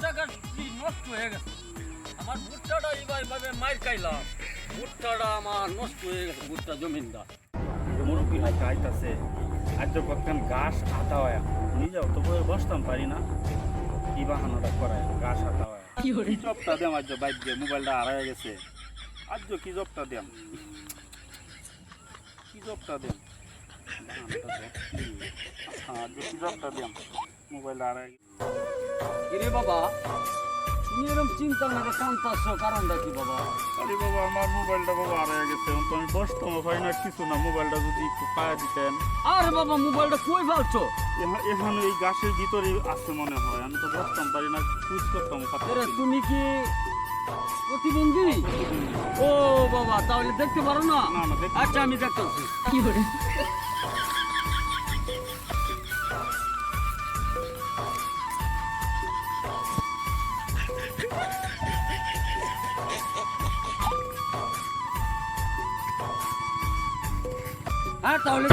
টাকা নষ্ট হয়ে গেছে। আমার ভুট্টাটা এইভাবে মার খাইলাম, ভুট্টাটা আমার নষ্ট হয়ে গেছে, ভুট্টা জমিনটা। মুরব্বী হাতে আইতাছে আজ কতক্ষণ ঘাস আতা হয় নিজেও তো বয়ে বসতাম পারি না কি বাহানোটা করায় ঘাস আতা হয় কি জবটা দেম আজ বাইক দিয়ে মোবাইলটা হারাই গেছে আজ কি জবটা দেম কি জবটা দেম আজ কি জবটা দেম মোবাইলটা হারাই কিরে বাবা, তুমি এরকম চিন্তা মেরে কান্তাছো, কারণটা কি বাবা? আরে বাবা আমার মোবাইলটা বাবা হারাই গেছে, তো আমি বসতাম পারি না কিছু না, মোবাইলটা যদি একটু পায়া দিতেন। আরে বাবা, মোবাইলটা কই ফেলছো? এখানে এই গাছের ভিতরে আছে মনে হয়, আমি তো বসতাম পারি না, চুজ করতাম। তুমি কি প্রতিবন্ধী? ও বাবা, তাহলে দেখতে পারো না? আচ্ছা আমি দেখতেছি। কি করে? হ্যাঁ তাহলে